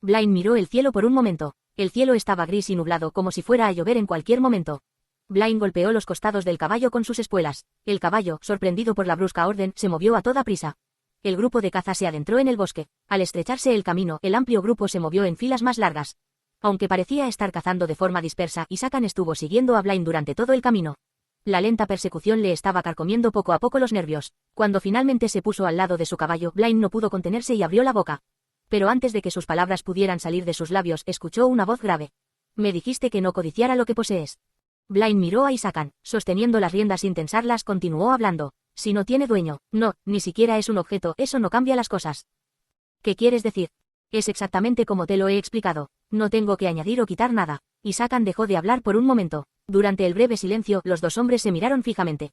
Blaine miró el cielo por un momento. El cielo estaba gris y nublado como si fuera a llover en cualquier momento. Blaine golpeó los costados del caballo con sus espuelas. El caballo, sorprendido por la brusca orden, se movió a toda prisa. El grupo de caza se adentró en el bosque. Al estrecharse el camino, el amplio grupo se movió en filas más largas. Aunque parecía estar cazando de forma dispersa, Isakan estuvo siguiendo a Blaine durante todo el camino. La lenta persecución le estaba carcomiendo poco a poco los nervios. Cuando finalmente se puso al lado de su caballo, Blaine no pudo contenerse y abrió la boca. Pero antes de que sus palabras pudieran salir de sus labios, escuchó una voz grave. «Me dijiste que no codiciara lo que posees». Blaine miró a Isakan, sosteniendo las riendas sin tensarlas, continuó hablando. «Si no tiene dueño, no, ni siquiera es un objeto, eso no cambia las cosas». «¿Qué quieres decir?» «Es exactamente como te lo he explicado. No tengo que añadir o quitar nada». Isakan dejó de hablar por un momento. Durante el breve silencio, los dos hombres se miraron fijamente.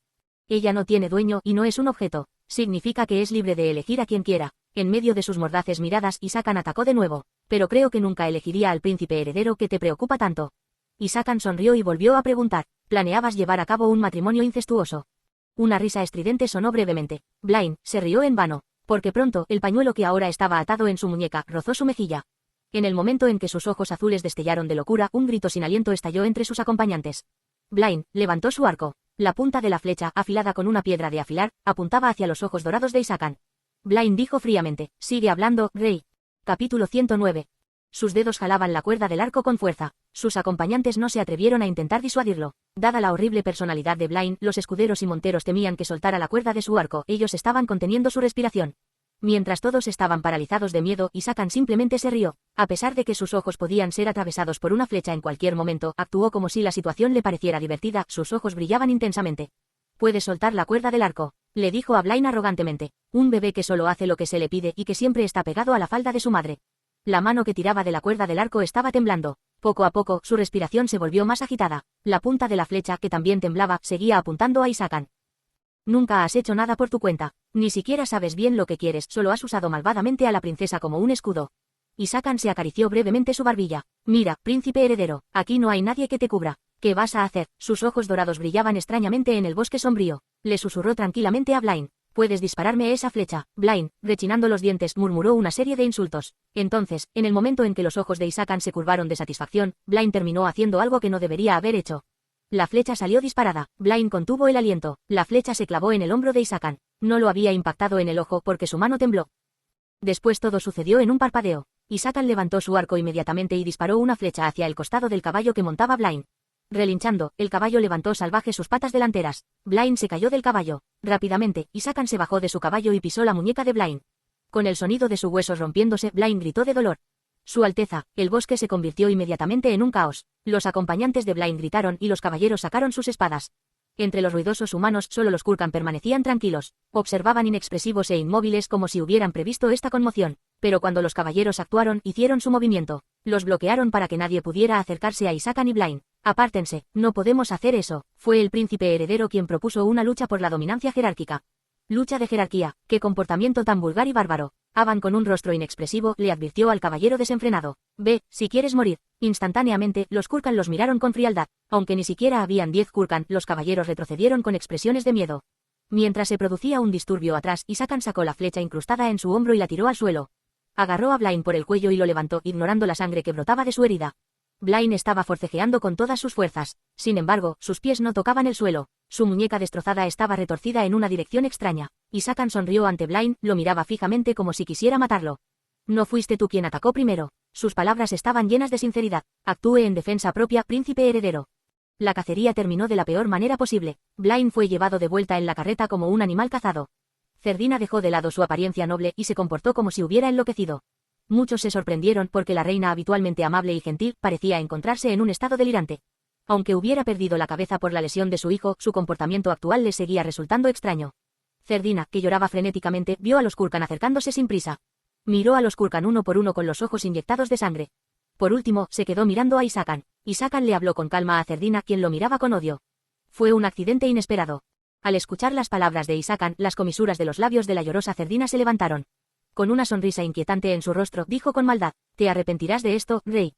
«Ella no tiene dueño y no es un objeto. Significa que es libre de elegir a quien quiera». En medio de sus mordaces miradas, Isakan atacó de nuevo. «Pero creo que nunca elegiría al príncipe heredero que te preocupa tanto». Isakan sonrió y volvió a preguntar. «¿Planeabas llevar a cabo un matrimonio incestuoso?» Una risa estridente sonó brevemente. Blaine se rió en vano, porque pronto, el pañuelo que ahora estaba atado en su muñeca rozó su mejilla. En el momento en que sus ojos azules destellaron de locura, un grito sin aliento estalló entre sus acompañantes. Blaine levantó su arco. La punta de la flecha, afilada con una piedra de afilar, apuntaba hacia los ojos dorados de Isakan. Blaine dijo fríamente: «Sigue hablando, Rey». Capítulo 109. Sus dedos jalaban la cuerda del arco con fuerza. Sus acompañantes no se atrevieron a intentar disuadirlo. Dada la horrible personalidad de Blaine, los escuderos y monteros temían que soltara la cuerda de su arco. Ellos estaban conteniendo su respiración. Mientras todos estaban paralizados de miedo, Isakan simplemente se rió. A pesar de que sus ojos podían ser atravesados por una flecha en cualquier momento, actuó como si la situación le pareciera divertida. Sus ojos brillaban intensamente. «Puedes soltar la cuerda del arco», le dijo a Blaine arrogantemente. «Un bebé que solo hace lo que se le pide y que siempre está pegado a la falda de su madre». La mano que tiraba de la cuerda del arco estaba temblando. Poco a poco, su respiración se volvió más agitada. La punta de la flecha, que también temblaba, seguía apuntando a Isakan. «Nunca has hecho nada por tu cuenta. Ni siquiera sabes bien lo que quieres, solo has usado malvadamente a la princesa como un escudo». Isakan se acarició brevemente su barbilla. «Mira, príncipe heredero, aquí no hay nadie que te cubra. ¿Qué vas a hacer?». Sus ojos dorados brillaban extrañamente en el bosque sombrío. Le susurró tranquilamente a Blaine. «Puedes dispararme esa flecha». Blaine, rechinando los dientes, murmuró una serie de insultos. Entonces, en el momento en que los ojos de Isakan se curvaron de satisfacción, Blaine terminó haciendo algo que no debería haber hecho. La flecha salió disparada. Blaine contuvo el aliento. La flecha se clavó en el hombro de Isakan. No lo había impactado en el ojo porque su mano tembló. Después todo sucedió en un parpadeo. Isakan levantó su arco inmediatamente y disparó una flecha hacia el costado del caballo que montaba Blaine. Relinchando, el caballo levantó salvaje sus patas delanteras. Blaine se cayó del caballo. Rápidamente, Isakan se bajó de su caballo y pisó la muñeca de Blaine. Con el sonido de sus huesos rompiéndose, Blaine gritó de dolor. Su Alteza, el bosque se convirtió inmediatamente en un caos. Los acompañantes de Blaine gritaron y los caballeros sacaron sus espadas. Entre los ruidosos humanos, solo los Kurkan permanecían tranquilos. Observaban inexpresivos e inmóviles como si hubieran previsto esta conmoción. Pero cuando los caballeros actuaron, hicieron su movimiento. Los bloquearon para que nadie pudiera acercarse a Isakan y Blaine. «Apártense, no podemos hacer eso». Fue el príncipe heredero quien propuso una lucha por la dominancia jerárquica. «Lucha de jerarquía, qué comportamiento tan vulgar y bárbaro». Avan, con un rostro inexpresivo, le advirtió al caballero desenfrenado. «Ve, si quieres morir». Instantáneamente, los Kurkan los miraron con frialdad. Aunque ni siquiera habían 10 Kurkan, los caballeros retrocedieron con expresiones de miedo. Mientras se producía un disturbio atrás, Isakan sacó la flecha incrustada en su hombro y la tiró al suelo. Agarró a Blaine por el cuello y lo levantó, ignorando la sangre que brotaba de su herida. Blaine estaba forcejeando con todas sus fuerzas. Sin embargo, sus pies no tocaban el suelo. Su muñeca destrozada estaba retorcida en una dirección extraña. Isakan sonrió ante Blaine, lo miraba fijamente como si quisiera matarlo. «No fuiste tú quien atacó primero». Sus palabras estaban llenas de sinceridad. «Actúe en defensa propia, príncipe heredero». La cacería terminó de la peor manera posible. Blaine fue llevado de vuelta en la carreta como un animal cazado. Cerdina dejó de lado su apariencia noble y se comportó como si hubiera enloquecido. Muchos se sorprendieron porque la reina, habitualmente amable y gentil, parecía encontrarse en un estado delirante. Aunque hubiera perdido la cabeza por la lesión de su hijo, su comportamiento actual le seguía resultando extraño. Cerdina, que lloraba frenéticamente, vio a los Kurkan acercándose sin prisa. Miró a los Kurkan uno por uno con los ojos inyectados de sangre. Por último, se quedó mirando a Isakan. Isakan le habló con calma a Cerdina, quien lo miraba con odio. Fue un accidente inesperado. Al escuchar las palabras de Isakan, las comisuras de los labios de la llorosa Cerdina se levantaron. Con una sonrisa inquietante en su rostro, dijo con maldad: «Te arrepentirás de esto, rey».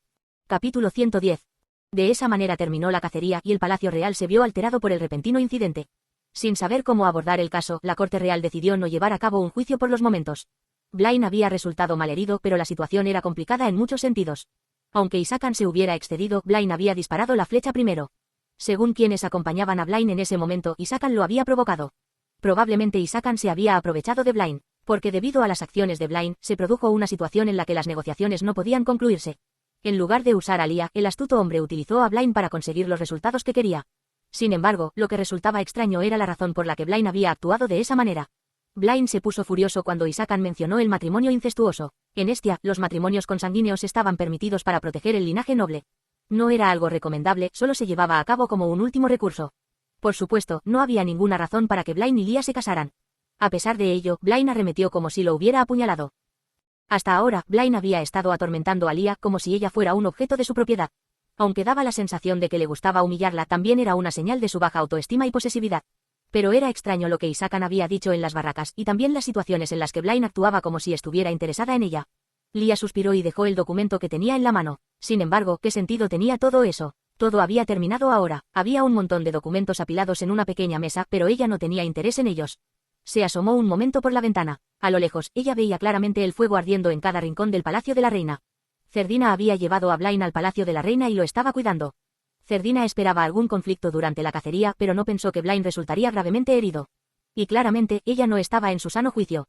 Capítulo 110. De esa manera terminó la cacería y el palacio real se vio alterado por el repentino incidente. Sin saber cómo abordar el caso, la corte real decidió no llevar a cabo un juicio por los momentos. Blaine había resultado malherido, pero la situación era complicada en muchos sentidos. Aunque Isakan se hubiera excedido, Blaine había disparado la flecha primero. Según quienes acompañaban a Blaine en ese momento, Isakan lo había provocado. Probablemente Isakan se había aprovechado de Blaine, porque debido a las acciones de Blaine, se produjo una situación en la que las negociaciones no podían concluirse. En lugar de usar a Lia, el astuto hombre utilizó a Blaine para conseguir los resultados que quería. Sin embargo, lo que resultaba extraño era la razón por la que Blaine había actuado de esa manera. Blaine se puso furioso cuando Isakan mencionó el matrimonio incestuoso. En Estia, los matrimonios consanguíneos estaban permitidos para proteger el linaje noble. No era algo recomendable, solo se llevaba a cabo como un último recurso. Por supuesto, no había ninguna razón para que Blaine y Lia se casaran. A pesar de ello, Blaine arremetió como si lo hubiera apuñalado. Hasta ahora, Blaine había estado atormentando a Lia como si ella fuera un objeto de su propiedad. Aunque daba la sensación de que le gustaba humillarla, también era una señal de su baja autoestima y posesividad. Pero era extraño lo que Isakan había dicho en las barracas, y también las situaciones en las que Blaine actuaba como si estuviera interesada en ella. Lia suspiró y dejó el documento que tenía en la mano. Sin embargo, ¿qué sentido tenía todo eso? Todo había terminado ahora. Había un montón de documentos apilados en una pequeña mesa, pero ella no tenía interés en ellos. Se asomó un momento por la ventana. A lo lejos, ella veía claramente el fuego ardiendo en cada rincón del palacio de la reina. Cerdina había llevado a Blaine al palacio de la reina y lo estaba cuidando. Cerdina esperaba algún conflicto durante la cacería, pero no pensó que Blaine resultaría gravemente herido. Y claramente, ella no estaba en su sano juicio.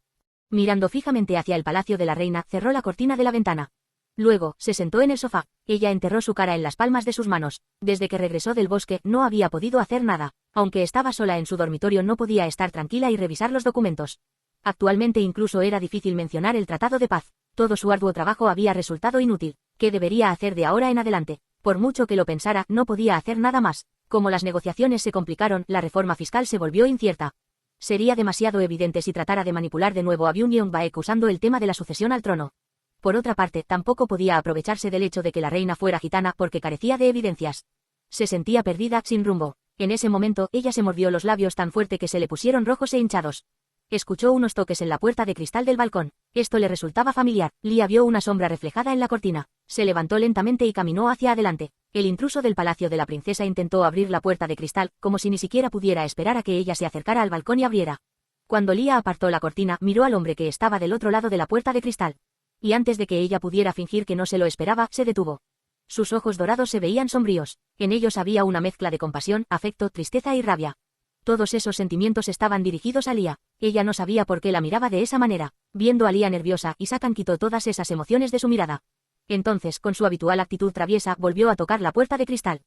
Mirando fijamente hacia el palacio de la reina, cerró la cortina de la ventana. Luego, se sentó en el sofá. Ella enterró su cara en las palmas de sus manos. Desde que regresó del bosque, no había podido hacer nada. Aunque estaba sola en su dormitorio, no podía estar tranquila y revisar los documentos. Actualmente incluso era difícil mencionar el tratado de paz. Todo su arduo trabajo había resultado inútil. ¿Qué debería hacer de ahora en adelante? Por mucho que lo pensara, no podía hacer nada más. Como las negociaciones se complicaron, la reforma fiscal se volvió incierta. Sería demasiado evidente si tratara de manipular de nuevo a Byung Yeong-baek usando el tema de la sucesión al trono. Por otra parte, tampoco podía aprovecharse del hecho de que la reina fuera gitana porque carecía de evidencias. Se sentía perdida, sin rumbo. En ese momento, ella se mordió los labios tan fuerte que se le pusieron rojos e hinchados. Escuchó unos toques en la puerta de cristal del balcón. Esto le resultaba familiar. Lia vio una sombra reflejada en la cortina. Se levantó lentamente y caminó hacia adelante. El intruso del palacio de la princesa intentó abrir la puerta de cristal, como si ni siquiera pudiera esperar a que ella se acercara al balcón y abriera. Cuando Lia apartó la cortina, miró al hombre que estaba del otro lado de la puerta de cristal. Y antes de que ella pudiera fingir que no se lo esperaba, se detuvo. Sus ojos dorados se veían sombríos. En ellos había una mezcla de compasión, afecto, tristeza y rabia. Todos esos sentimientos estaban dirigidos a Lia. Ella no sabía por qué la miraba de esa manera. Viendo a Lia nerviosa, Isakan quitó todas esas emociones de su mirada. Entonces, con su habitual actitud traviesa, volvió a tocar la puerta de cristal.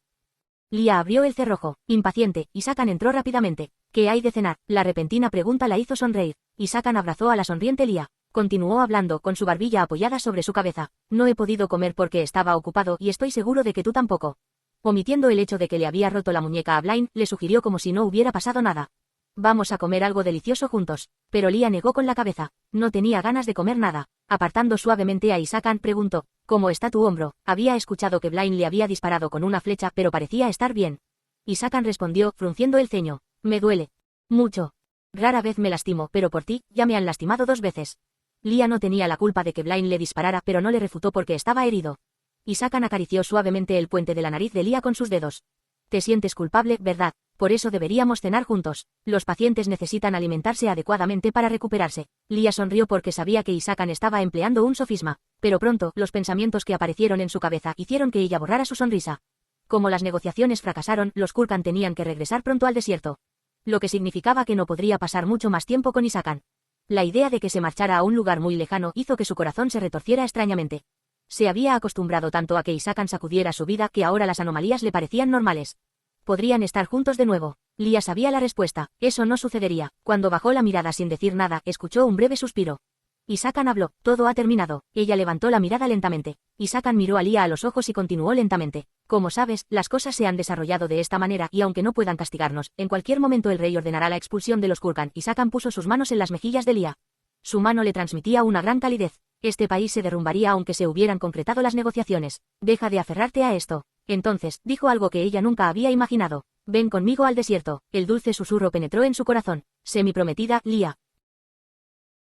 Lia abrió el cerrojo. Impaciente, Isakan entró rápidamente. ¿Qué hay de cenar? La repentina pregunta la hizo sonreír. Isakan abrazó a la sonriente Lia. Continuó hablando, con su barbilla apoyada sobre su cabeza. No he podido comer porque estaba ocupado y estoy seguro de que tú tampoco. Omitiendo el hecho de que le había roto la muñeca a Blaine, le sugirió como si no hubiera pasado nada. Vamos a comer algo delicioso juntos. Pero Lia negó con la cabeza. No tenía ganas de comer nada. Apartando suavemente a Isakan, preguntó, ¿cómo está tu hombro? Había escuchado que Blaine le había disparado con una flecha, pero parecía estar bien. Isakan respondió, frunciendo el ceño. Me duele. Mucho. Rara vez me lastimo, pero por ti, ya me han lastimado 2 veces. Lia no tenía la culpa de que Blaine le disparara, pero no le refutó porque estaba herido. Isakan acarició suavemente el puente de la nariz de Lia con sus dedos. Te sientes culpable, ¿verdad? Por eso deberíamos cenar juntos. Los pacientes necesitan alimentarse adecuadamente para recuperarse. Lia sonrió porque sabía que Isakan estaba empleando un sofisma. Pero pronto, los pensamientos que aparecieron en su cabeza hicieron que ella borrara su sonrisa. Como las negociaciones fracasaron, los Kulkan tenían que regresar pronto al desierto. Lo que significaba que no podría pasar mucho más tiempo con Isakan. La idea de que se marchara a un lugar muy lejano hizo que su corazón se retorciera extrañamente. Se había acostumbrado tanto a que Isakan sacudiera su vida que ahora las anomalías le parecían normales. ¿Podrían estar juntos de nuevo? Lia sabía la respuesta. Eso no sucedería. Cuando bajó la mirada sin decir nada, escuchó un breve suspiro. Isakan habló. Todo ha terminado. Ella levantó la mirada lentamente. Isakan miró a Lia a los ojos y continuó lentamente. Como sabes, las cosas se han desarrollado de esta manera y aunque no puedan castigarnos, en cualquier momento el rey ordenará la expulsión de los Kulkan. Isakan puso sus manos en las mejillas de Lia. Su mano le transmitía una gran calidez. Este país se derrumbaría aunque se hubieran concretado las negociaciones. Deja de aferrarte a esto. Entonces, dijo algo que ella nunca había imaginado. Ven conmigo al desierto. El dulce susurro penetró en su corazón. Sé mi prometida, Lia.